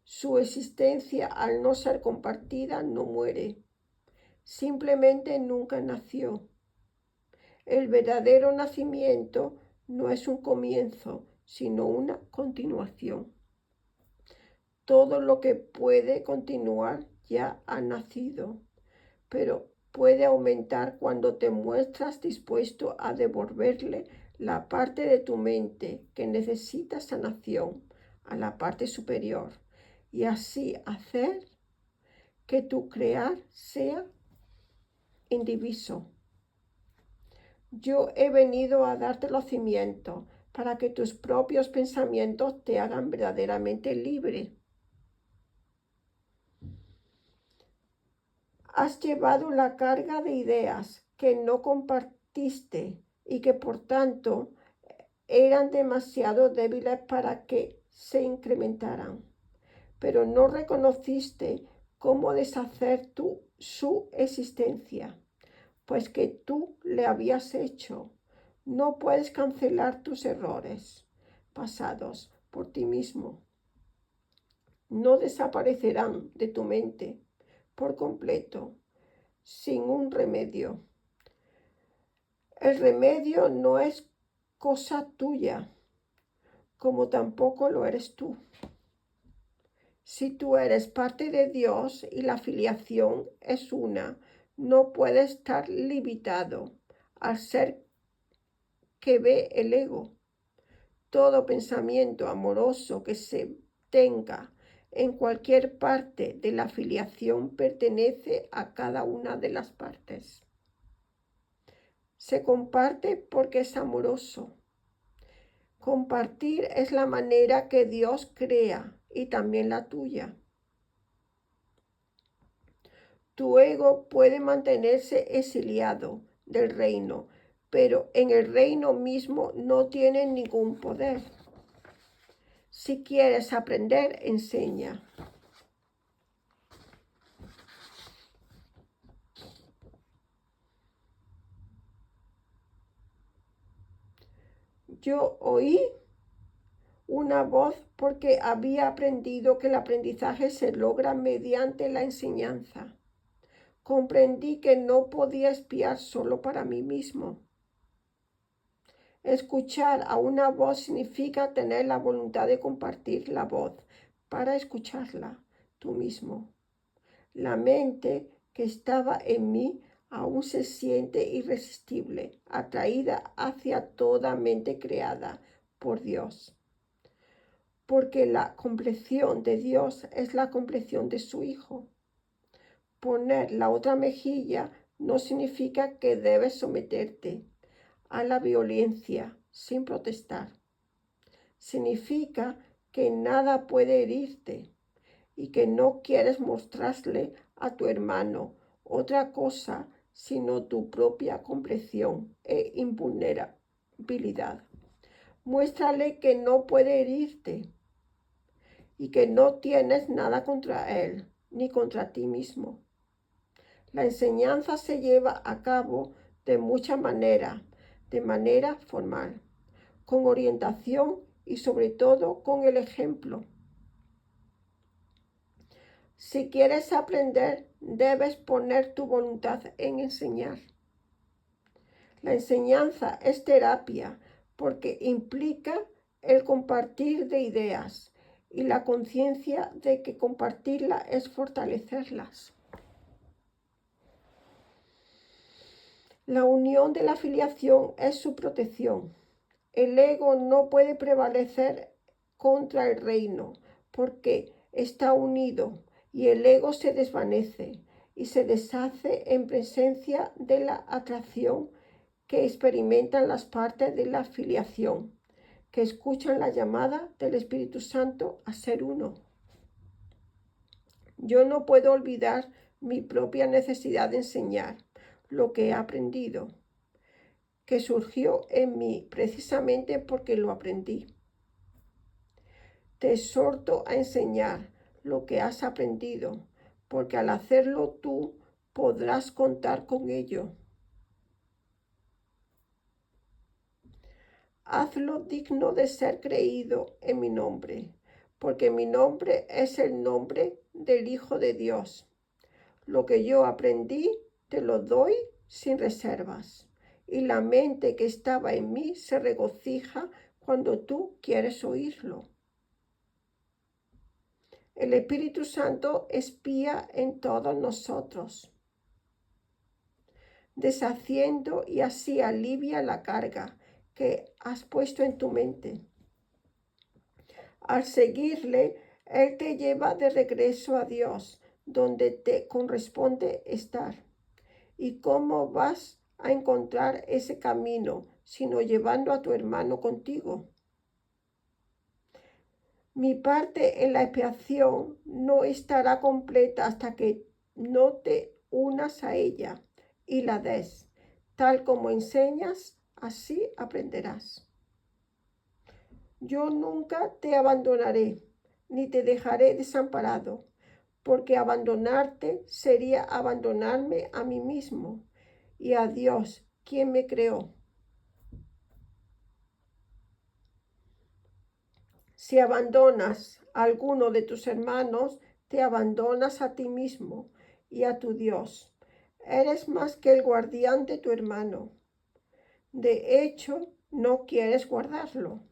Su existencia, al no ser compartida, no muere. Simplemente nunca nació. El verdadero nacimiento no es un comienzo, sino una continuación. Todo lo que puede continuar ya ha nacido, pero puede aumentar cuando te muestras dispuesto a devolverle la parte de tu mente que necesita sanación a la parte superior y así hacer que tu crear sea indiviso. Yo he venido a darte los cimientos para que tus propios pensamientos te hagan verdaderamente libre. Has llevado la carga de ideas que no compartiste y que por tanto eran demasiado débiles para que se incrementaran, pero no reconociste cómo deshacer su existencia, pues que tú le habías hecho. No puedes cancelar tus errores pasados por ti mismo. No desaparecerán de tu mente por completo, sin un remedio. El remedio no es cosa tuya, como tampoco lo eres tú. Si tú eres parte de Dios y la filiación es una, no puedes estar limitado al ser que ve el ego. Todo pensamiento amoroso que se tenga en cualquier parte de la filiación pertenece a cada una de las partes. Se comparte porque es amoroso. Compartir es la manera que Dios crea y también la tuya. Tu ego puede mantenerse exiliado del reino, pero en el reino mismo no tiene ningún poder. Si quieres aprender, enseña. Yo oí una voz porque había aprendido que el aprendizaje se logra mediante la enseñanza. Comprendí que no podía espiar solo para mí mismo. Escuchar a una voz significa tener la voluntad de compartir la voz para escucharla tú mismo. La mente que estaba en mí aún se siente irresistible, atraída hacia toda mente creada por Dios. Porque la compleción de Dios es la compleción de su Hijo. Poner la otra mejilla no significa que debes someterte a la violencia sin protestar. Significa que nada puede herirte y que no quieres mostrarle a tu hermano otra cosa sino tu propia compleción e invulnerabilidad. Muéstrale que no puede herirte y que no tienes nada contra él ni contra ti mismo. La enseñanza se lleva a cabo de muchas maneras, de manera formal, con orientación y sobre todo con el ejemplo. Si quieres aprender, debes poner tu voluntad en enseñar. La enseñanza es terapia porque implica el compartir de ideas y la conciencia de que compartirla es fortalecerlas. La unión de la filiación es su protección. El ego no puede prevalecer contra el reino porque está unido y el ego se desvanece y se deshace en presencia de la atracción que experimentan las partes de la filiación, que escuchan la llamada del Espíritu Santo a ser uno. Yo no puedo olvidar mi propia necesidad de enseñar lo que he aprendido, que surgió en mí precisamente porque lo aprendí. Te exhorto a enseñar lo que has aprendido, porque al hacerlo tú podrás contar con ello. Hazlo digno de ser creído en mi nombre, porque mi nombre es el nombre del Hijo de Dios. Lo que yo aprendí te lo doy sin reservas, y la mente que estaba en mí se regocija cuando tú quieres oírlo. El Espíritu Santo espía en todos nosotros, deshaciendo y así alivia la carga que has puesto en tu mente. Al seguirle, Él te lleva de regreso a Dios, donde te corresponde estar. ¿Y cómo vas a encontrar ese camino, sino llevando a tu hermano contigo? Mi parte en la expiación no estará completa hasta que no te unas a ella y la des. Tal como enseñas, así aprenderás. Yo nunca te abandonaré, ni te dejaré desamparado, porque abandonarte sería abandonarme a mí mismo y a Dios, quien me creó. Si abandonas a alguno de tus hermanos, te abandonas a ti mismo y a tu Dios. Eres más que el guardián de tu hermano. De hecho, no quieres guardarlo.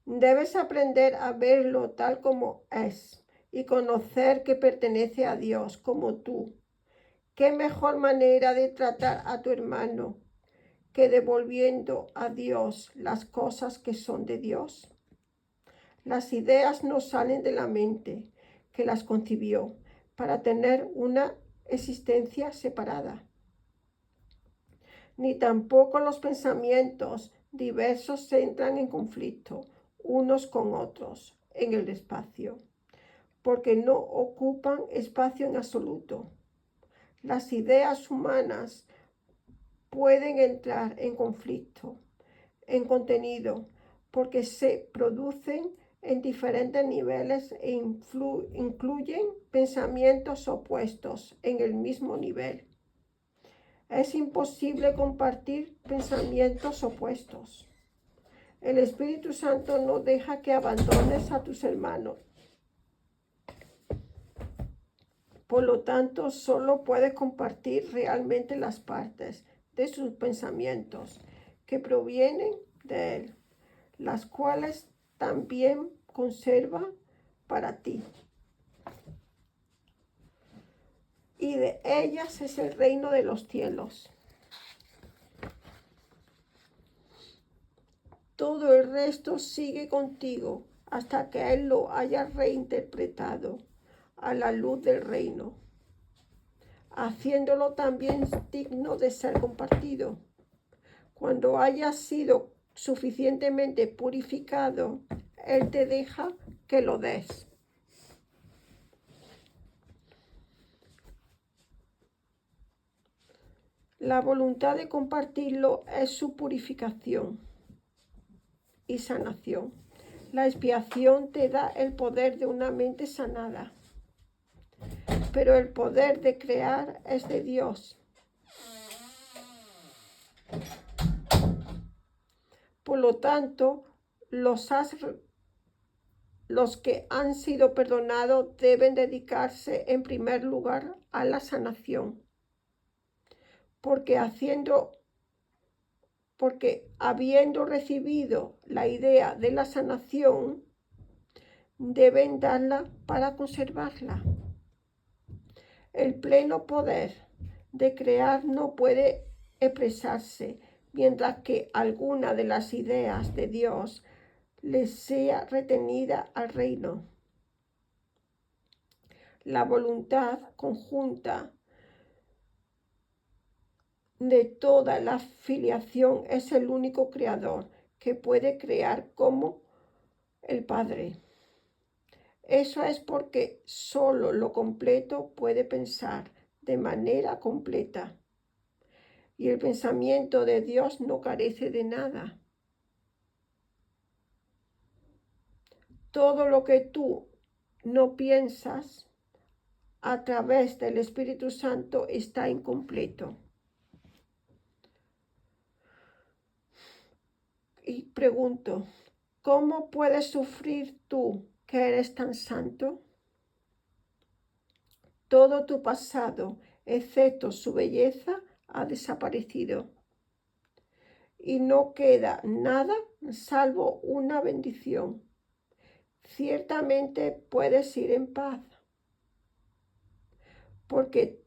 Debes aprender a verlo tal como es y conocer que pertenece a Dios como tú. ¿Qué mejor manera de tratar a tu hermano que devolviendo a Dios las cosas que son de Dios? Las ideas no salen de la mente que las concibió para tener una existencia separada. Ni tampoco los pensamientos diversos entran en conflicto unos con otros en el espacio, porque no ocupan espacio en absoluto. Las ideas humanas pueden entrar en conflicto en contenido porque se producen en diferentes niveles e incluyen pensamientos opuestos en el mismo nivel. Es imposible compartir pensamientos opuestos. El Espíritu Santo no deja que abandones a tus hermanos. Por lo tanto, solo puedes compartir realmente las partes de sus pensamientos que provienen de Él, las cuales también conserva para ti. Y de ellas es el reino de los cielos. Todo el resto sigue contigo hasta que Él lo haya reinterpretado a la luz del reino, haciéndolo también digno de ser compartido. Cuando hayas sido suficientemente purificado, Él te deja que lo des. La voluntad de compartirlo es su purificación y sanación. La expiación te da el poder de una mente sanada, pero el poder de crear es de Dios. Por lo tanto, los que han sido perdonados deben dedicarse en primer lugar a la sanación, porque porque habiendo recibido la idea de la sanación, deben darla para conservarla. El pleno poder de crear no puede expresarse mientras que alguna de las ideas de Dios les sea retenida al reino. La voluntad conjunta de toda la filiación es el único creador que puede crear como el Padre. Eso es porque solo lo completo puede pensar de manera completa. Y el pensamiento de Dios no carece de nada. Todo lo que tú no piensas a través del Espíritu Santo está incompleto. Y pregunto, ¿cómo puedes sufrir tú que eres tan santo? Todo tu pasado, excepto su belleza, ha desaparecido. Y no queda nada salvo una bendición. Ciertamente puedes ir en paz, porque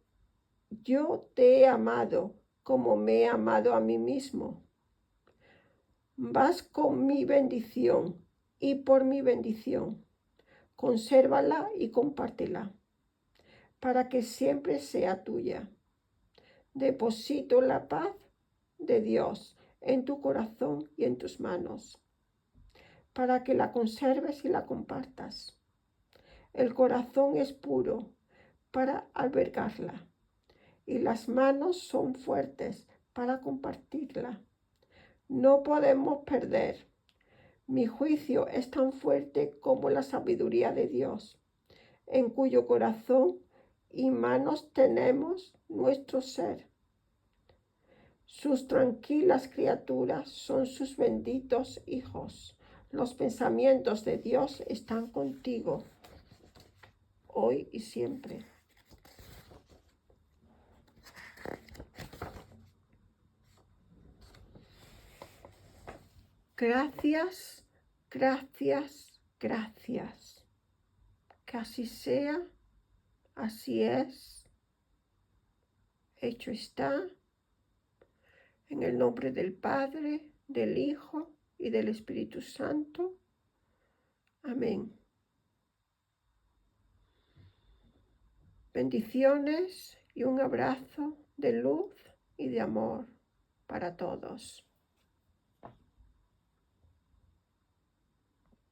yo te he amado como me he amado a mí mismo. Vas con mi bendición y por mi bendición. Consérvala y compártela, para que siempre sea tuya. Deposito la paz de Dios en tu corazón y en tus manos, para que la conserves y la compartas. El corazón es puro para albergarla y las manos son fuertes para compartirla. No podemos perder. Mi juicio es tan fuerte como la sabiduría de Dios, en cuyo corazón y manos tenemos nuestro ser. Sus tranquilas criaturas son sus benditos hijos. Los pensamientos de Dios están contigo, hoy y siempre. Gracias, gracias, gracias. Que así sea, así es, hecho está, en el nombre del Padre, del Hijo y del Espíritu Santo. Amén. Bendiciones y un abrazo de luz y de amor para todos.